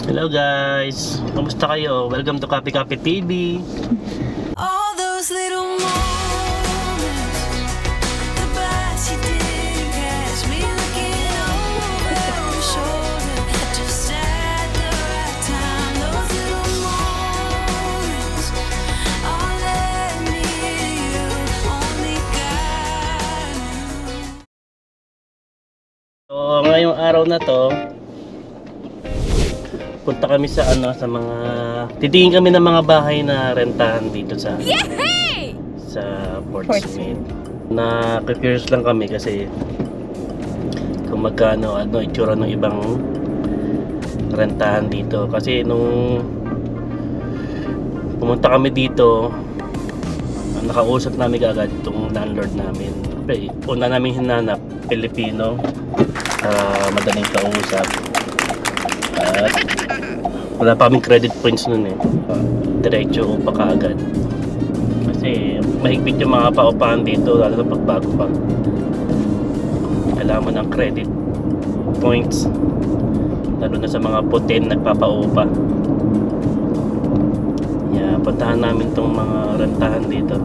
Hello guys! Kamusta kayo? Welcome to Copy Copy TV. All those little moments, the bites you didn't catch me looking over your shoulder, just at the right time. Those little moments all led me to you, only God knew. So ngayong araw na to, punta kami sa mga titingin kami ng mga bahay na rentahan dito sa Fort Smith. Na curious lang kami kasi kung magkano itsura ng ibang rentahan dito, kasi nung pumunta kami dito, nakausap namin agad itong landlord namin. Una namin hinanap Pilipino, madaling kausap. At wala pa kaming credit points nun diretso upa ka agad kasi mahigpit yung mga paupahan dito, lalo na pagbago pa. Kailangan mo ng credit points, lalo na sa mga putin nagpapaupa. Puntahan namin tong mga rentahan dito.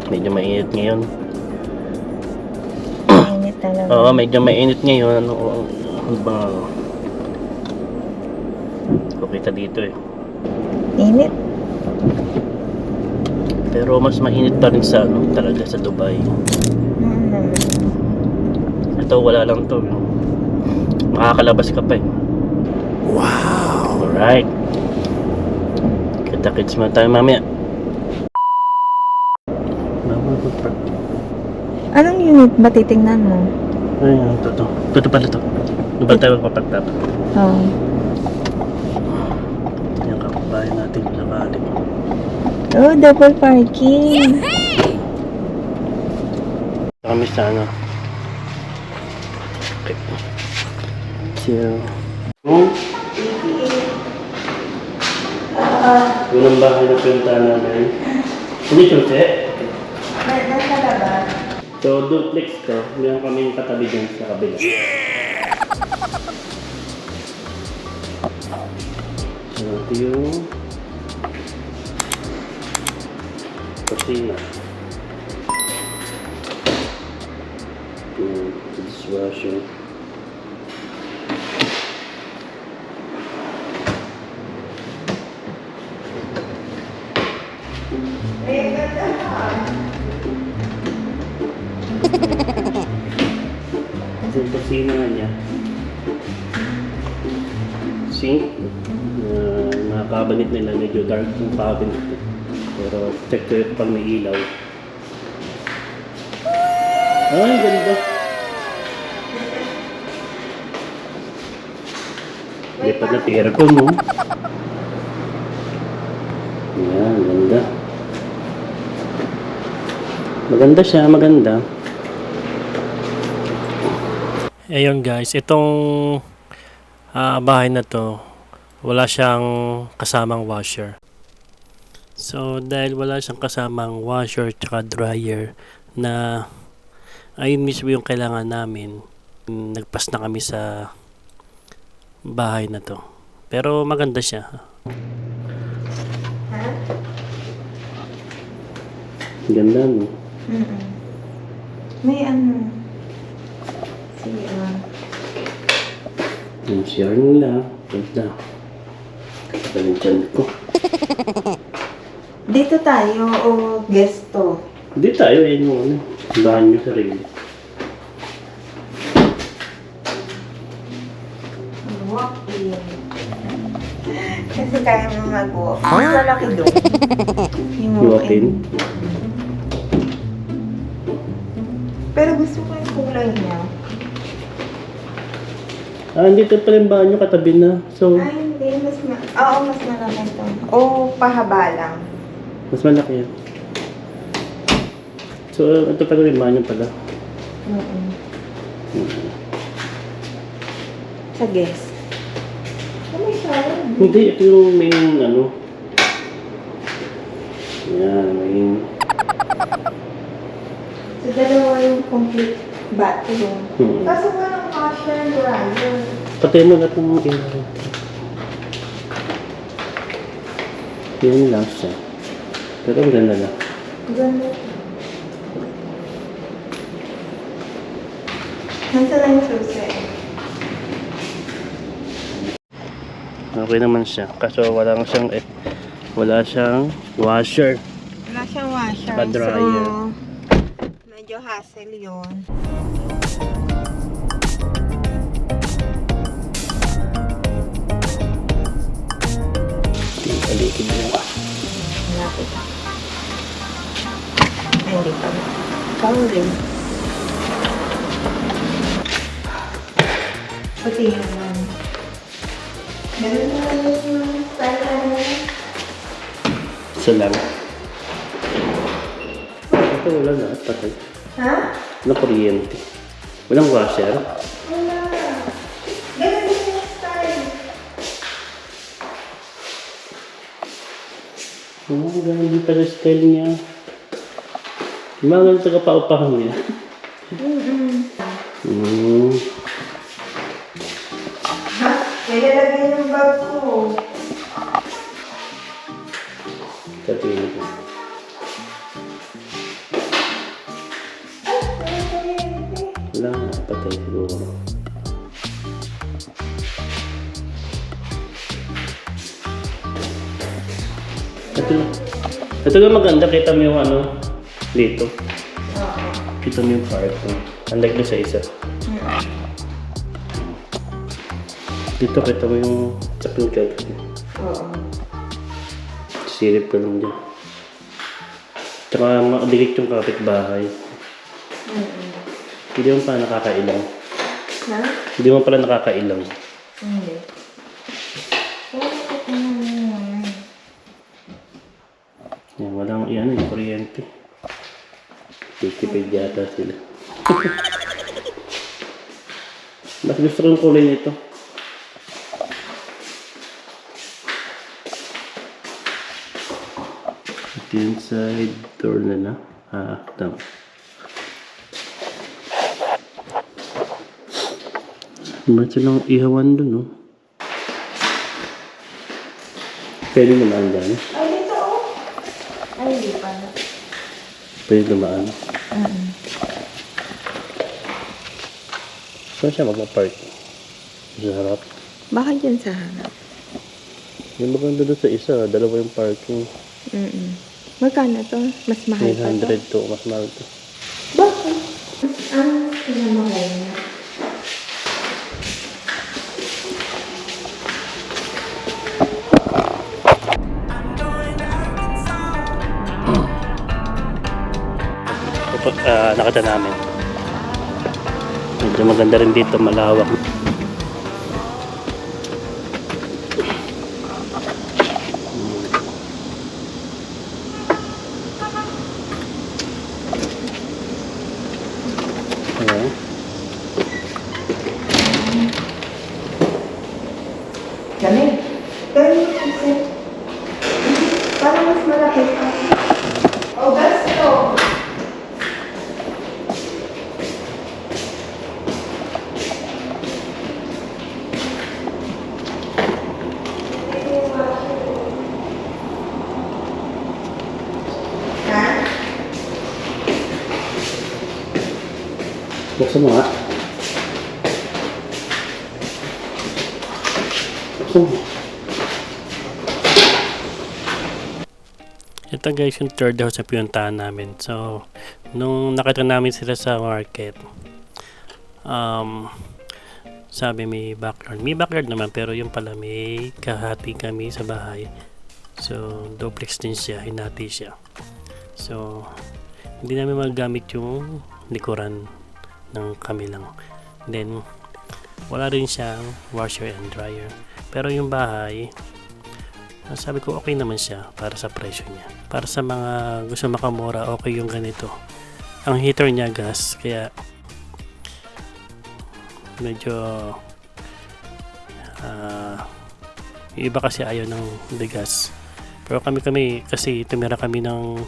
Medyo mainit ngayon. Mainit talaga. Oo, medyo mainit ngayon. Ano ba? Kita dito Init. Pero mas mainit pa rin sa talaga sa Dubai. Ito wala lang to. Makakalabas ka pa Wow! Alright. Kita-kits mo tayo mamaya. Anong unit ba titingnan mo? Ayun, ito pala to. Doon ba tayo magpapagtap? Oo. Yung kakubayan natin sa kali. Oh, double parking. Kami sa Okay. So, yun ang bahay na pinuntahan namin. Hindi susi. Nasa labas. So, duplex to. Meron kaming katabi dyan sa kabila. So, ito yung kusina. Yung dishwasher. Ito yung kusina niya. Sink. Mga cabinet nila, medyo dark yung cabinet. Pero check ko yung pag may ilaw. Ay, ganda. Lipat na tira ko, no? Yan, ganda. Maganda siya, maganda. Ayun guys, itong bahay na to, wala siyang kasamang washer. So dahil wala siyang kasamang washer at dryer na ayun mismo yung kailangan namin, nagpas na kami sa bahay na to. Pero maganda siya. Ganda, no? May CR. Yung CR nila, ganda. Galing dyan ko. Dito tayo o gesto? Hindi tayo, yun yung bahan nyo sarili. Walk in. Kasi kaya mo mag-walk. Mas malaki doon. Yung Walk in. Pero gusto ko yung kulay niya. Dito pa rin bahan nyo, katabi na. So, Ay, hindi. Oo, mas malaki ito. O, pahaba lang. mas malaki yan. So, ito pa rin bahan nyo pala. Sa guest. May shower. Hindi, ito yung main yan, main. So, dalawa yung complete bathroom. Hmm. Kaso walang washer and dryer. Patay mo na itong ilaw. Yan lang siya. Pero ang ganda na. Ganda. Nasa lang yung susi. Okay naman siya. Kaso wala siyang washer. Wala siyang washer. Saka dryer. So, medyo hassle yun. Alikid mo. Malapit. Ay, hindi pa. Pauling. Pati naman. Ganun naman yung style na. Isa lang. Ito wala na. Patay. Ha? Walang kuryente. Walang washer. Wala. Ganun din yung style. Ganun din pala style niya. Yung mga ganun tagapaupahan niya. Ha? Nilalagay yung bag ko. Sabihin ko. Wala na. Patay siguro. Ito lang maganda. Kita mo yung dito. Kita mo yung park. Unlike doon sa isa. Dito kita mo yung taping kalki. Oo. Silip ka lang dyan. Tsaka makadilit yung kapitbahay. Hindi mo pa nakakailang. Ha? Hindi mo pala nakakailang. Hindi. Bakit naman? Yan, walang kuryente. Titipid yata sila. Mas gusto ko yung kulay nito. Ito yung side door na. Tama. Ba't silang ihawan dun, no? Pwede naman dyan. Ay, dito oh. Ay, hindi pa na. Pwede naman. Saan siya magpa-park? Sa harap. Bakit yan sa hanap? Yung maganda doon sa isa, dalawa yung parking. Magkano to? Mas mahal pa to? 900 to, mas mahal to. Bakit? Ang pinamahal niya. Nakita namin. Medyo maganda rin dito, malawak. Ayan. Galing. Galing mo kasi. Parang mas malaki pa. Oh, gasto. Ha? Buksan mo nga. Buksan mo. Ito guys yung third house na pinuntahan namin. So, nung nakita namin sila sa market, sabi may backyard. May backyard naman pero yung pala may kahati kami sa bahay. So, duplex din siya. Hinati siya. So, hindi namin magagamit yung likuran ng kami lang. Then, wala rin siyang washer and dryer. Pero yung bahay, sabi ko okay naman siya para sa presyo niya. Para sa mga gusto makamura, okay yung ganito. Ang heater niya gas, kaya medyo yung iba kasi ayaw ng bigas. Pero kami kasi tumira kami ng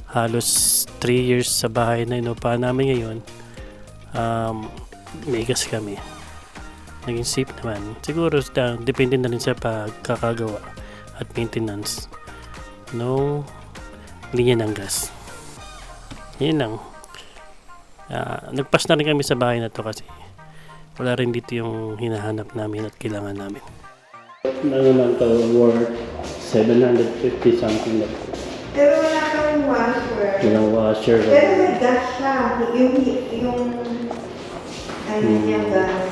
halos 3 years sa bahay na inupahan namin ngayon. May gas kami. naging safe naman. Siguro depende na rin sa pagkakagawa at maintenance no linya ng gas. Yan lang. Nagpas na rin kami sa bahay na to kasi wala rin dito yung hinahanap namin at kailangan namin. Ano naman to, worth 750 something like that. Pero wala kang washer. Walang washer. Pero may gas siya. Yung ano niya gas.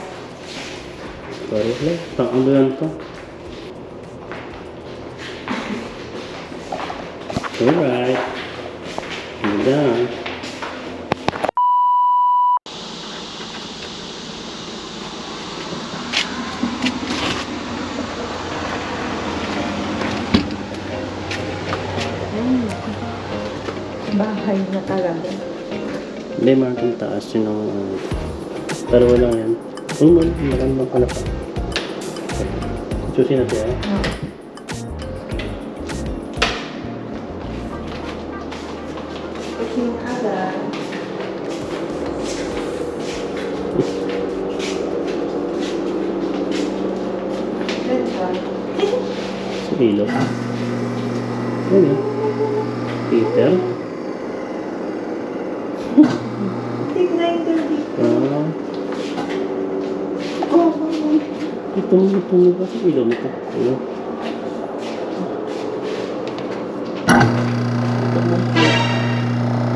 Sorry lang. Ano yan to? Alright. Ganda. Bahay na talaga. Hindi, Martin, taas yun ang pero walang yan. Magandang pala pa. Susi na siya. Kasi yung aga. Si Ilo. Ano yun? Peter? Tignan yung Itong ba si Ilo nito? Ilo.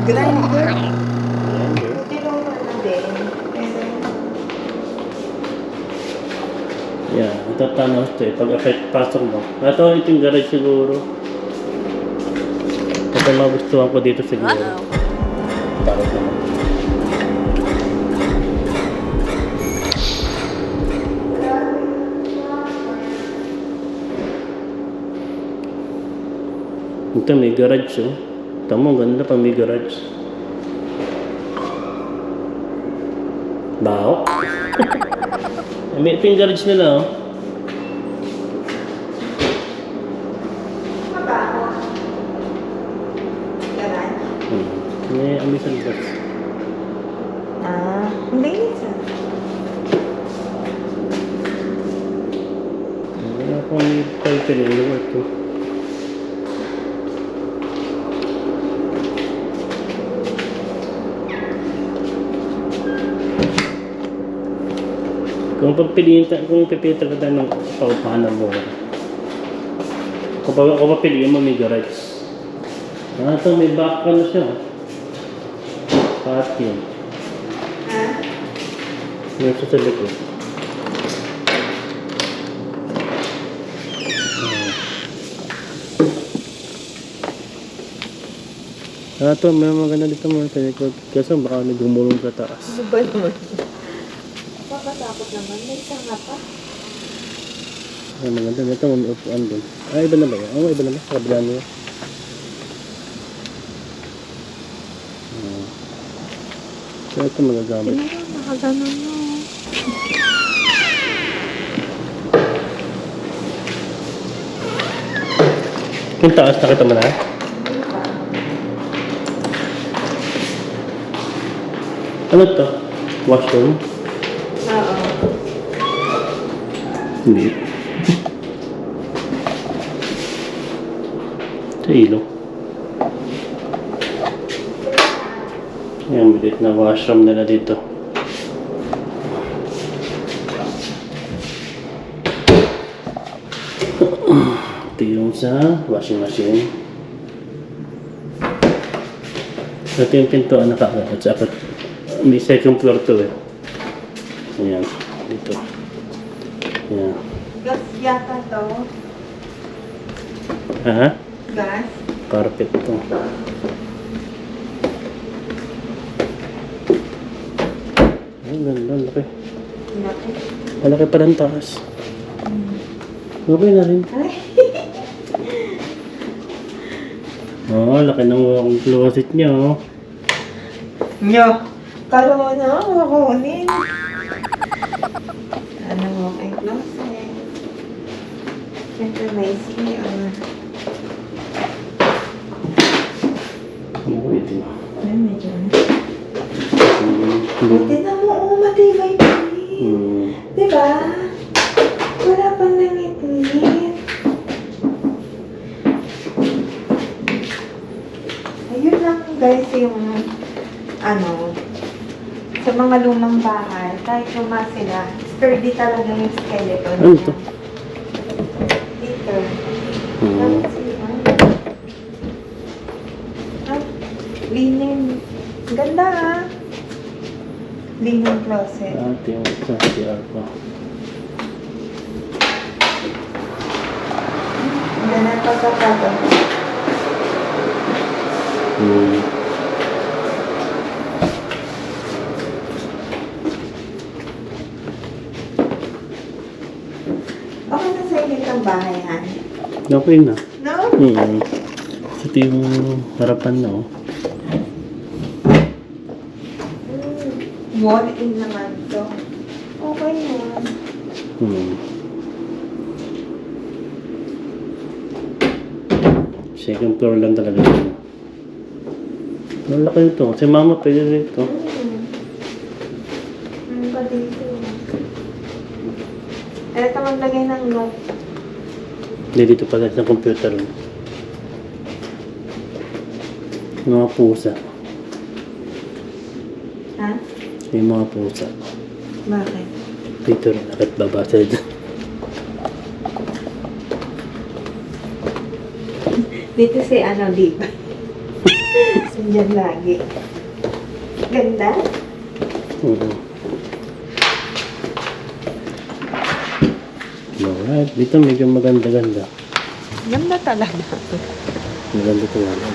grinder. Ayan, yun. Tinungan na din. Yan, ito tanaw ito eh. Pag pasok mo. Ito yung garage siguro. Ito magustuhan ko dito siguro. Takot naman. Ito may garage oh. Tama, ganda pa may garage. Bao. Ito yung garage nila oh. Mabaho. Garage. May amisan box. Hindi nisa. Wala akong title in the work oh. Kung pipiliin ka tayo ng paupahan mo. Kung papiliin mo may garage. Ito may back na siya. Patio. Ha? Yung sa likod. Ito may maganda dito mga sa likod. Kasi baka may gumulong sa taas. Ano ba naman? Pagkatakot naman. May sanga pa. Ay, maganda. Ito may upuan doon. Ay, iba na ba yan? Oo, iba na ba? Sa kabila niya. So, ito magagamit. Nakaganon mo. Yung taas, nakita mo na? Ano to? Washroom? Oo. Hindi. Sa ilog. Yan, bilit na washroom nila dito. Ito yung sa washing machine. Ito yung pintuan na kagad. At saka may second floor to eh. Ayan, dito. Ayan. Gas yata to. Ha? Gas. Carpet to. Ay, ganda, laki. Laki. Malaki pa ng taas. Okay na rin. Ay. Oo, laki ng walk-in closet niya, oh. Nyo. Kala mo na makunin. Ano mo kay closet? Siyempre may CR. Oo, ito. Ay, medyo. Hmm. Buti na mo, matibay pa rin. Hmm. Diba? Wala pang nangit-ngit. Ayun lang guys yung sa mga lumang bahay, kahit luma sila, sturdy talaga yung skeleton Ano niya. to? Dito. Hmm. Tapos yun. Ah, linen. Ganda ah. Linen closet. Ate yung sa CR pa. Ganda na pagkakagawa. Hmm. Okay na sa inyo itong bahay, Han? Okay na. No? Hmm. Ito yung harapan na oh. Wall-in naman to. Okay na. Hmm. Second floor lang talaga yun. Ang laki nito. Si mama pwede dito. Ano ba dito? Ito maglagay ng note. Hindi dito pala sa computer. Yung mga pusa. Ha? Yung mga pusa. Bakit? Dito rin. Nakit babasa dito. Dito si dito. Nandiyan lagi. Ganda? Alright. Dito medyo maganda-ganda. Ganda talaga. Maganda talaga.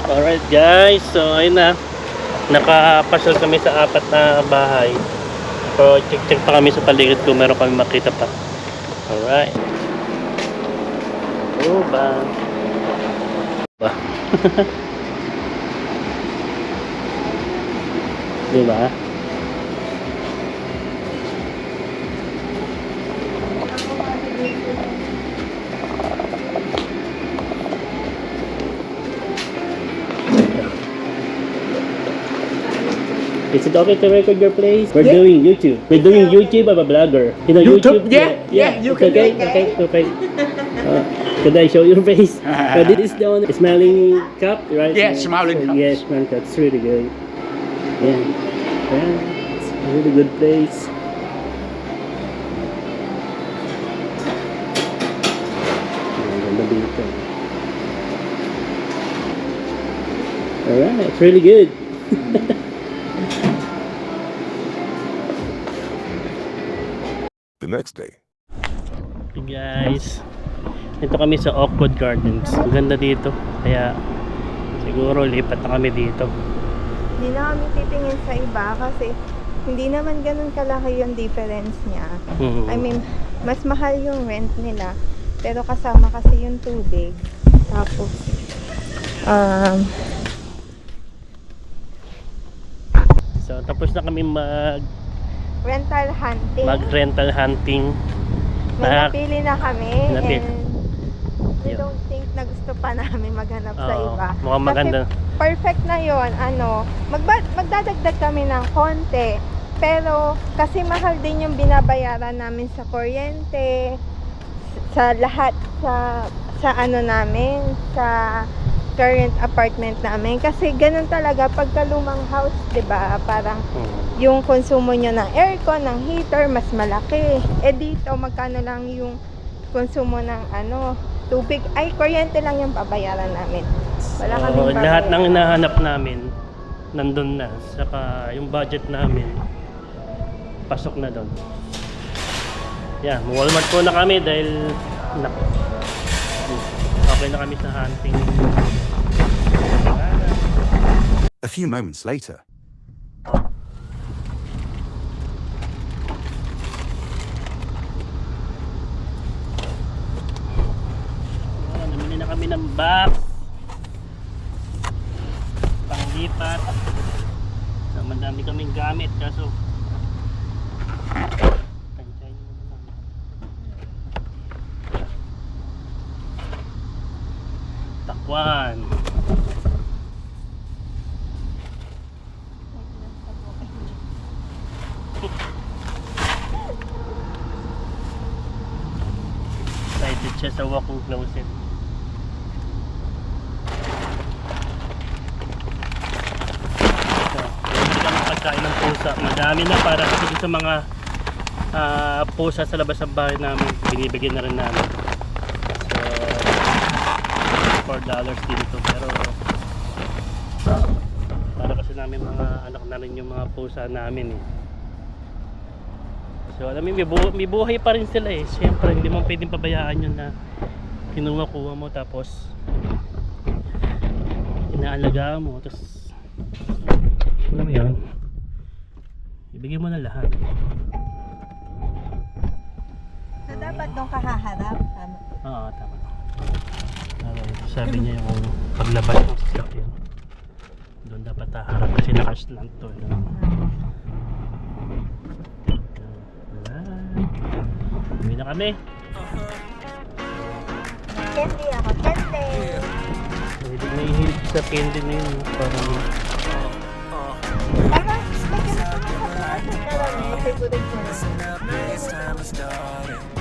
Alright guys, so ayun na. Nakapasyal kami sa 4 na bahay. So check pa kami sa paligid kung meron kami makita pa. Alright. Oh ba. Diba? Is it okay to record your place? We're doing YouTube. We're doing YouTube. I'm a blogger. You know YouTube? Yeah, you can okay, okay. Could I show your face? This is the one smiling cup, right? Yeah, smiling cup. Yeah, smiling cup. It's really good. Yeah, it's a really good place. Ganda dito. Alright, it's really good. The next day. Hey guys, dito kami sa Oakwood Gardens. Ang ganda dito. Kaya siguro lipat na kami dito. Hindi na kami titingin sa iba kasi hindi naman ganun kalaki yung difference niya. I mean, mas mahal yung rent nila. Pero kasama kasi yung tubig. Tapos, So tapos na kami rental hunting. mag-rental hunting. May napili na kami. Napili. And we Yeah. don't think na gusto pa namin maghanap sa Oo, iba. mukhang maganda. Kasi perfect na yon. Magdadagdag kami ng konti. Pero kasi mahal din yung binabayaran namin sa kuryente, sa lahat sa namin, sa current apartment namin. Kasi ganun talaga pagka lumang house, 'di ba? Parang yung konsumo nyo ng aircon, ng heater, mas malaki. Eh dito, magkano lang yung konsumo ng tubig. Ay, kuryente lang yung babayaran namin. Wala kaming babayaran. Lahat ng hinahanap namin nandun na. Saka yung budget namin pasok na doon. Yeah, Walmart po na kami dahil okay na kami sa hunting. A few moments later. Namili na kami ng box panglipat. So, madami kaming gamit kaso tansyahin mo naman. 1. Excited siya sa walk-in closet. Pagkain ng pusa, madami na para kasi sa mga pusa sa labas ng bahay namin, binibigyan na rin namin. So $4 din to, pero para kasi namin mga anak na rin yung mga pusa namin eh. So alam mo, may buhay pa rin sila eh. Siyempre hindi mo pwedeng pabayaan yun na kinuha-kuha mo tapos inaalagaan mo, tapos alam mo yun, ibigay mo na lahat. So, dapat doon kahaharap. Tama. Oo, tama. Sabi niya yung paglabas ng sasakyan, doon dapat haharap kasi nakaslant to. Uwi na kami. Candy ako. Candy! Nahihilig sa candy na yun. Parang Parang, may ganito na sa taas. Parang, favorite ko na. It's time to start it.